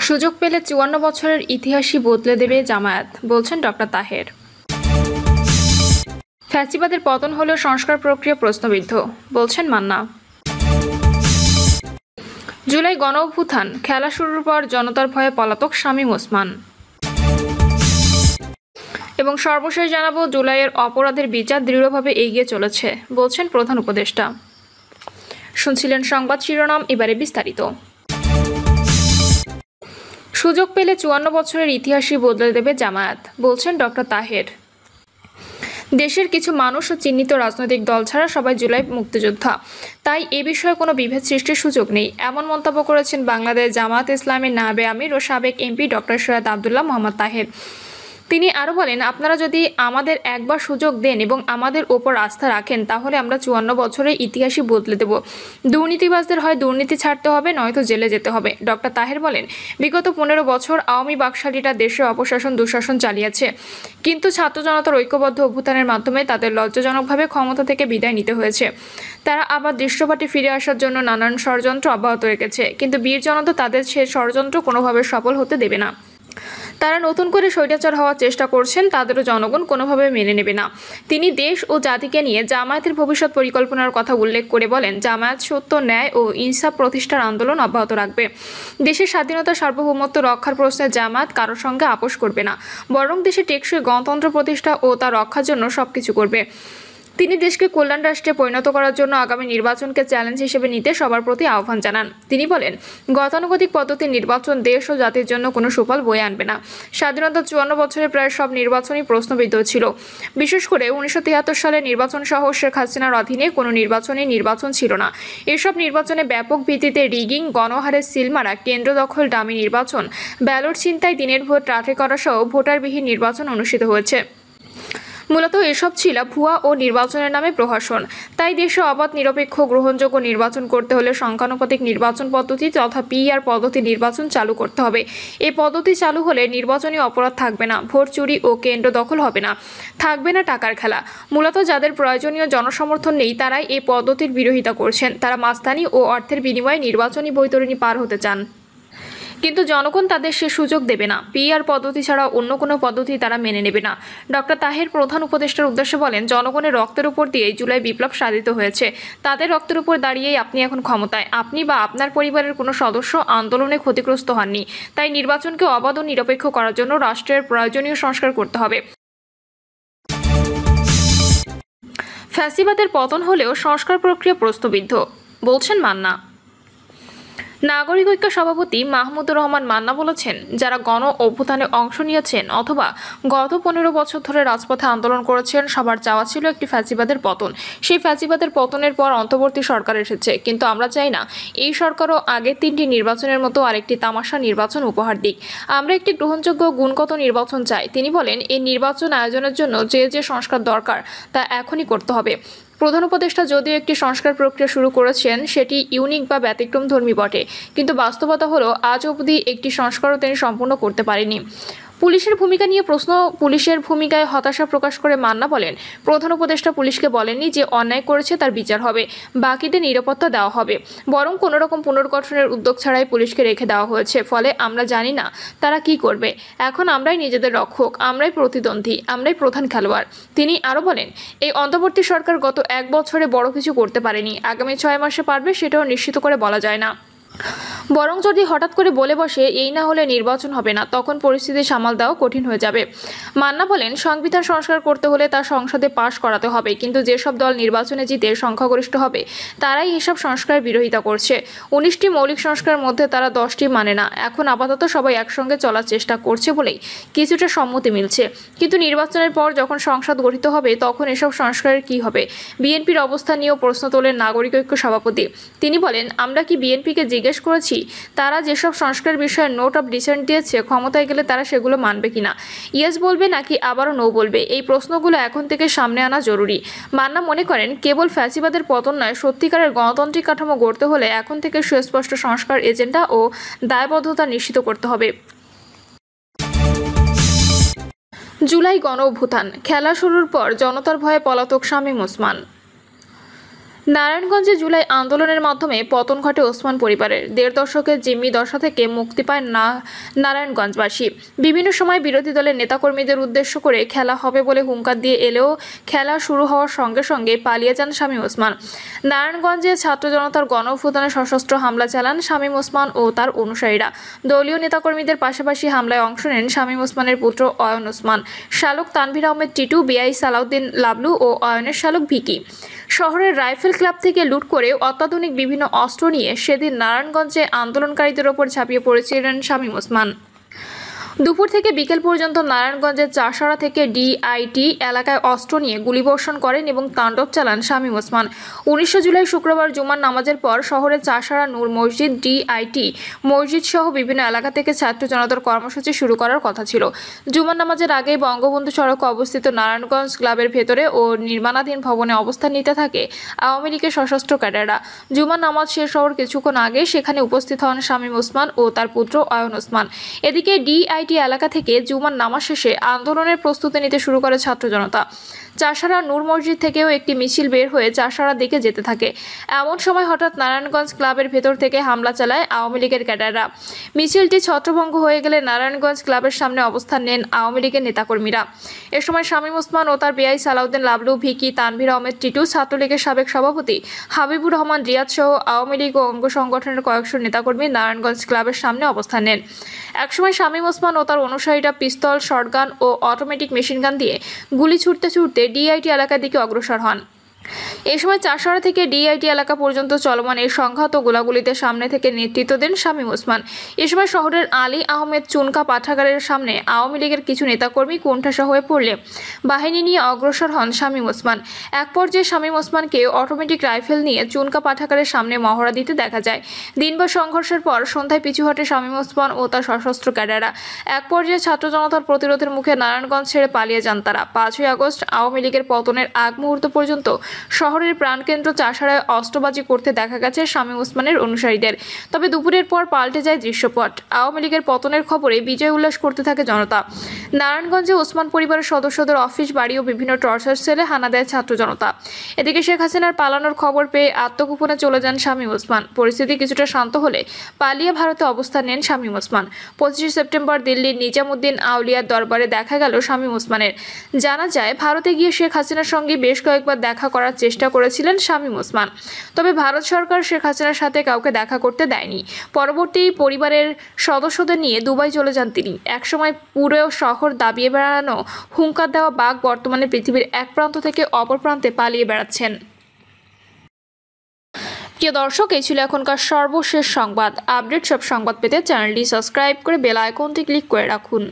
সুযোগ পেলে ৫৪ বছরের ইতিহাসই বদলে দেবে জামায়াত, বলছেন ডক্টর তাহের। ফ্যাসিবাদের পতন হলেও সংস্কার প্রক্রিয়া প্রশ্নবিদ্ধ, বলছেন মান্না। জুলাই গণ অভ্যুত্থান, খেলা শুরুর পর জনতার ভয়ে পলাতক শামীম ওসমান। এবং সর্বশেষ জানাবো, জুলাইয়ের অপরাধের বিচার দৃঢ়ভাবে এগিয়ে চলেছে, বলছেন প্রধান উপদেষ্টা। শুনছিলেন সংবাদ শিরোনাম, এবারে বিস্তারিত। সুযোগ পেলে ৫৪ বছরের ইতিহাসই বদলে দেবে জামায়াত, বলছেন ডক্টর তাহের। দেশের কিছু মানুষ ও চিহ্নিত রাজনৈতিক দল ছাড়া সবাই জুলাই মুক্তিযোদ্ধা, তাই এ বিষয়ে কোনো বিভেদ সৃষ্টির সুযোগ নেই, এমন মন্তব্য করেছেন বাংলাদেশ জামায়াত ইসলামের নায়েবে আমির ও সাবেক এমপি ডক্টর সৈয়দ আবদুল্লাহ মোহাম্মদ তাহের। তিনি আরও বলেন, আপনারা যদি আমাদের একবার সুযোগ দেন এবং আমাদের ওপর আস্থা রাখেন, তাহলে আমরা ৫৪ বছরের ইতিহাসই বদলে দেব। দুর্নীতিবাজদের হয় দুর্নীতি ছাড়তে হবে, নয়তো জেলে যেতে হবে। ডক্টর তাহের বলেন, বিগত ১৫ বছর আওয়ামী বাকশালীরা দেশে অপশাসন দুঃশাসন চালিয়েছে, কিন্তু ছাত্র জনতার ঐক্যবদ্ধ অভ্যুত্থানের মাধ্যমে তাদের লজ্জাজনকভাবে ক্ষমতা থেকে বিদায় নিতে হয়েছে। তারা আবার দৃশ্যপটে ফিরে আসার জন্য নানান ষড়যন্ত্র অব্যাহত রেখেছে, কিন্তু বীর জনতা তাদের সে ষড়যন্ত্র কোনোভাবে সফল হতে দেবে না। তারা নতুন করে স্বৈরাচার হওয়ার চেষ্টা করছেন, তাদেরও জনগণ কোনোভাবে মেনে নেবে না। তিনি দেশ ও জাতিকে নিয়ে জামায়াতের ভবিষ্যৎ পরিকল্পনার কথা উল্লেখ করে বলেন, জামায়াত সত্য, ন্যায় ও ইনসাফ প্রতিষ্ঠার আন্দোলন অব্যাহত রাখবে। দেশের স্বাধীনতা সার্বভৌমত্ব রক্ষার প্রশ্নে জামায়াত কারোর সঙ্গে আপোষ করবে না, বরং দেশে টেকসই গণতন্ত্র প্রতিষ্ঠা ও তা রক্ষার জন্য সবকিছু করবে। তিনি দেশকে কল্যাণ রাষ্ট্রে পরিণত করার জন্য আগামী নির্বাচনকে চ্যালেঞ্জ হিসেবে নিতে সবার প্রতি আহ্বান জানান। তিনি বলেন, গতানুগতিক পদ্ধতির নির্বাচন দেশ ও জাতির জন্য কোনো সুফল বয়ে আনবে না। স্বাধীনতার ৫৪ বছরে প্রায় সব নির্বাচনই প্রশ্নবিদ্ধ ছিল। বিশেষ করে ১৯৭৩ সালে নির্বাচন সহ শেখ হাসিনার অধীনে কোনো নির্বাচন ছিল না। এসব নির্বাচনে ব্যাপক ভিত্তিতে রিগিং, গণহারে সিলমারা, কেন্দ্র দখল, ডামি নির্বাচন, ব্যালট ছিনতাই, দিনের ভোট রাতে করা সহ ভোটারবিহীন নির্বাচন অনুষ্ঠিত হয়েছে। মূলত এসব ছিল ভুয়া ও নির্বাচনের নামে প্রহসন। তাই দেশে অবাধ, নিরপেক্ষ, গ্রহণযোগ্য নির্বাচন করতে হলে সংখ্যানুপাতিক নির্বাচন পদ্ধতি তথা পিআর পদ্ধতি নির্বাচন চালু করতে হবে। এই পদ্ধতি চালু হলে নির্বাচনী অপরাধ থাকবে না, ভোট চুরি ও কেন্দ্র দখল হবে না, থাকবে না টাকার খেলা। মূলত যাদের প্রয়োজনীয় জনসমর্থন নেই, তারাই এই পদ্ধতির বিরোধিতা করছেন। তারা মাস্তানি ও অর্থের বিনিময়ে নির্বাচনী বৈতরণী পার হতে চান, কিন্তু জনগণ তাদের সে সুযোগ দেবে না। পিআর পদ্ধতি ছাড়া অন্য কোনো পদ্ধতি তারা মেনে নেবে না। ডক্টর তাহের প্রধান উপদেষ্টার উদ্দেশ্যে বলেন, জনগণের রক্তের উপর দিয়েই জুলাই বিপ্লব সাধিত হয়েছে। তাদের রক্তের উপর দাঁড়িয়েই আপনি এখন ক্ষমতায়। আপনি বা আপনার পরিবারের কোনো সদস্য আন্দোলনে ক্ষতিগ্রস্ত হননি। তাই নির্বাচনকে অবাধ ও নিরপেক্ষ করার জন্য রাষ্ট্রের প্রয়োজনীয় সংস্কার করতে হবে। ফ্যাসিবাদের পতন হলেও সংস্কার প্রক্রিয়া প্রশ্নবিদ্ধ, বলছেন মান্না। নাগরিক ঐক্য সভাপতি মাহমুদুর রহমান মান্না বলেছেন, যারা গণ অভ্যুত্থানে অংশ নিয়েছেন অথবা গত ১৫ বছর ধরে রাজপথে আন্দোলন করেছেন, সবার চাওয়া ছিল একটি ফ্যাসিবাদের পতন। সেই ফ্যাসিবাদের পতনের পর অন্তর্বর্তী সরকার এসেছে, কিন্তু আমরা চাই না এই সরকারও আগের ৩টি নির্বাচনের মতো আরেকটি তামাশা নির্বাচন উপহার দিক। আমরা একটি গ্রহণযোগ্য, গুণগত নির্বাচন চাই। তিনি বলেন, এই নির্বাচন আয়োজনের জন্য যে সংস্কার দরকার তা এখনই করতে হবে। প্রধান উপদেষ্টা যদিও একটি সংস্কার প্রক্রিয়া শুরু করেছেন, সেটি ইউনিক বা ব্যতিক্রমধর্মী বটে, কিন্তু বাস্তবতা হলো আজ অবধি একটি সংস্কারও তিনি সম্পূর্ণ করতে পারেননি। পুলিশের ভূমিকা নিয়ে প্রশ্ন, পুলিশের ভূমিকায় হতাশা প্রকাশ করে মান্না বলেন, প্রধান উপদেষ্টা পুলিশকে বলেননি যে অন্যায় করেছে তার বিচার হবে, বাকিদের নিরাপত্তা দেওয়া হবে, বরং কোনো রকম পুনর্গঠনের উদ্যোগ ছাড়াই পুলিশকে রেখে দেওয়া হয়েছে। ফলে আমরা জানি না তারা কি করবে। এখন আমরাই নিজেদের রক্ষক, আমরাই প্রতিদ্বন্দ্বী, আমরাই প্রধান খেলোয়াড়। তিনি আরও বলেন, এই অন্তর্বর্তী সরকার গত ১ বছরে বড় কিছু করতে পারেনি, আগামী ৬ মাসে পারবে সেটাও নিশ্চিত করে বলা যায় না। বরং যদি হঠাৎ করে বলে বসে এই না হলে নির্বাচন হবে না, তখন পরিস্থিতি সামাল দেওয়া কঠিন হয়ে যাবে। মান্না বলেন, সংবিধান সংস্কার করতে হলে তা সংসদে পাশ করাতে হবে, কিন্তু যেসব দল নির্বাচনে জিতে সংখ্যাগরিষ্ঠ হবে তারাই এসব সংস্কারের বিরোধিতা করছে। ১৯টি মৌলিক সংস্কারের মধ্যে তারা 10টি মানে না। এখন আপাতত সবাই একসঙ্গে চলার চেষ্টা করছে বলেই কিছুটা সম্মতি মিলছে, কিন্তু নির্বাচনের পর যখন সংসদ গঠিত হবে তখন এসব সংস্কারের কি হবে? বিএনপির অবস্থান নিয়েও প্রশ্ন তোলেন নাগরিক ঐক্য সভাপতি। তিনি বলেন, আমরা কি বিএনপিকে জিজ্ঞেস করেছি তারা যেসব সংস্কার বিষয়ে নোট অফ ডিসেন্ট দিয়েছে, ক্ষমতায় গেলে তারা সেগুলো মানবে কিনা? ইয়েস বলবে নাকি আবারও নো বলবে? এই প্রশ্নগুলো এখন থেকে সামনে আনা জরুরি। মান্না মনে করেন, কেবল ফ্যাসিবাদের পতন নয়, সত্যিকারের গণতান্ত্রিক কাঠামো গড়তে হলে এখন থেকে সুস্পষ্ট সংস্কার এজেন্ডা ও দায়বদ্ধতা নিশ্চিত করতে হবে। জুলাই গণ অভ্যুত্থান, খেলা শুরুর পর জনতার ভয়ে পলাতক শামীম ওসমান। নারায়ণগঞ্জে জুলাই আন্দোলনের মাধ্যমে পতন ঘটে ওসমান পরিবারের। ১.৫ দশকের জিম্মি দশা থেকে মুক্তি পায় নারায়ণগঞ্জবাসী। বিভিন্ন সময় বিরোধী দলের নেতাকর্মীদের উদ্দেশ্য করে খেলা হবে বলে হুঙ্কার দিয়ে এলেও খেলা শুরু হওয়ার সঙ্গে সঙ্গে পালিয়ে যান শামীম ওসমান। নারায়ণগঞ্জে ছাত্র জনতার গণঅভ্যুত্থানে সশস্ত্র হামলা চালান শামীম ওসমান ও তার অনুসারীরা। দলীয় নেতাকর্মীদের পাশাপাশি হামলায় অংশ নেন শামীম ওসমানের পুত্র অয়ন ওসমান, শালক তানভীর আহমেদ টিটু, বিআই সালাউদ্দিন লাবলু ও অয়নের শালক ভিকি। শহরের রাইফেল ক্লাব থেকে লুট করে অত্যাধুনিক বিভিন্ন অস্ত্র নিয়ে সেদিন নারায়ণগঞ্জে আন্দোলনকারীদের ওপর ঝাঁপিয়ে পড়েছিলেন শামীম ওসমান। দুপুর থেকে বিকেল পর্যন্ত নারায়ণগঞ্জের চাষাড়া থেকে ডিআইটি এলাকায় অস্ত্র নিয়ে গুলিবর্ষণ করেন এবং তাণ্ডব চালান শামীম ওসমান। ১৯ জুলাই শুক্রবার জুমার নামাজের পর শহরের চাষাড়া নূর মসজিদ, ডিআইটি মসজিদ সহ বিভিন্ন এলাকা থেকে ছাত্র জনতার কর্মসূচি শুরু করার কথা ছিল। জুমার নামাজের আগেই বঙ্গবন্ধু সড়কে অবস্থিত নারায়ণগঞ্জ ক্লাবের ভেতরে ও নির্মাণাধীন ভবনে অবস্থান নিতে থাকে আওয়ামী লীগের সশস্ত্র ক্যাডাররা। জুমার নামাজ শেষ হওয়ার কিছুক্ষণ আগে সেখানে উপস্থিত হন শামীম ওসমান ও তার পুত্র অয়ন ওসমান। এদিকে ডিআইটি এলাকা থেকে জুমার নামাজ শেষে আন্দোলনের প্রস্তুতি নিতে শুরু করে ছাত্র জনতা। চাষাড়া নূর মসজিদ থেকেও একটি মিছিল বের হয়ে চাষাড়ার দিকে যেতে থাকে। এমন সময় হঠাৎ নারায়ণগঞ্জ ক্লাবের ভেতর থেকে হামলা চালায় আওয়ামী লীগের ক্যাডাররা। মিছিলটি ছত্রভঙ্গ হয়ে গেলে নারায়ণগঞ্জ ক্লাবের সামনে অবস্থান নেন আওয়ামী লীগের নেতাকর্মীরা। এ সময় শামীম ওসমান ও তার বিআই সালাউদ্দিন লাবলু, ভিকি, তানভীর আহমেদ টিটু, ছাত্রলীগের সাবেক সভাপতি হাবিবুর রহমান রিয়াদ সহ আওয়ামী লীগ ও অঙ্গ সংগঠনের কয়েকশো নেতাকর্মী নারায়ণগঞ্জ ক্লাবের সামনে অবস্থান নেন। একসময় শামীম ওসমান ও তার অনুসারীরা পিস্তল, শটগান ও অটোমেটিক মেশিনগান দিয়ে গুলি ছুটতে ছুটতে ডিআইটি এলাকার দিকে অগ্রসর হন। এই সময় চাষাড়া থেকে ডিআইটি এলাকা পর্যন্ত চলমান এই সংঘাত ও গোলাগুলিতে সামনে থেকে নেতৃত্ব দেন শামীম ওসমান। এ সময় শহরের আলী আহমেদ চুনকা পাঠাগারের সামনে আওয়ামী লীগের কিছু নেতাকর্মী কোণঠাসা হয়ে পড়লে বাহিনী নিয়ে অগ্রসর হন শামীম ওসমান। এক পর্যায়ে শামীম ওসমানকে অটোমেটিক রাইফেল নিয়ে চুনকা পাঠাগারের সামনে মহড়া দিতে দেখা যায়। দিনভর সংঘর্ষের পর সন্ধ্যায় পিছু হটে শামীম ওসমান ও তার সশস্ত্র ক্যাডাররা। এক পর্যায়ে ছাত্র জনতার প্রতিরোধের মুখে নারায়ণগঞ্জ ছেড়ে পালিয়ে যান তারা। ৫ই আগস্ট আওয়ামী লীগের পতনের আগ মুহূর্ত পর্যন্ত শহরের প্রাণকেন্দ্র চাষাড়ায় অস্ত্রবাজি করতে দেখা গেছে শামীম ওসমানের অনুসারীদের। তবে দুপুরের পর পাল্টে যায় দৃশ্যপট। আওয়ামী লীগের পতনের খবরে বিজয় উল্লাস করতে থাকে জনতা। নারায়ণগঞ্জে ওসমান পরিবারের সদস্যদের অফিস, বাড়ি ও বিভিন্ন টর্চার সেলে হানা দেয় ছাত্র জনতা। এদিকে শেখ হাসিনার পালানোর খবর পেয়ে আত্মগোপনে চলে যান শামীম ওসমান। পরিস্থিতি কিছুটা শান্ত হলে পালিয়ে ভারতে অবস্থান নেন শামীম ওসমান। ২৫ সেপ্টেম্বর দিল্লির নিজামুদ্দিন আউলিয়ার দরবারে দেখা গেল শামীম ওসমানের। জানা যায়, ভারতে গিয়ে শেখ হাসিনার সঙ্গে বেশ কয়েকবার দেখা করার চেষ্টা করেছিলেন শামীম ওসমান। তবে ভারত সরকার শেখ হাসিনার সাথে কাউকে দেখা করতে দেয়নি। পরবর্তী পরিবারের সদস্যদের নিয়ে দুবাই চলে যান তিনি। একসময় পুরো শহর দাবিয়ে বেড়ানো, হুঙ্কার দেওয়া বাঘ বর্তমানে পৃথিবীর এক প্রান্ত থেকে অপর প্রান্তে পালিয়ে বেড়াচ্ছেন। প্রিয় দর্শক, এই ছিল এখনকার সর্বশেষ সংবাদ। আপডেট সব সংবাদ পেতে চ্যানেলটি সাবস্ক্রাইব করে বেল আইকনটি ক্লিক করে রাখুন।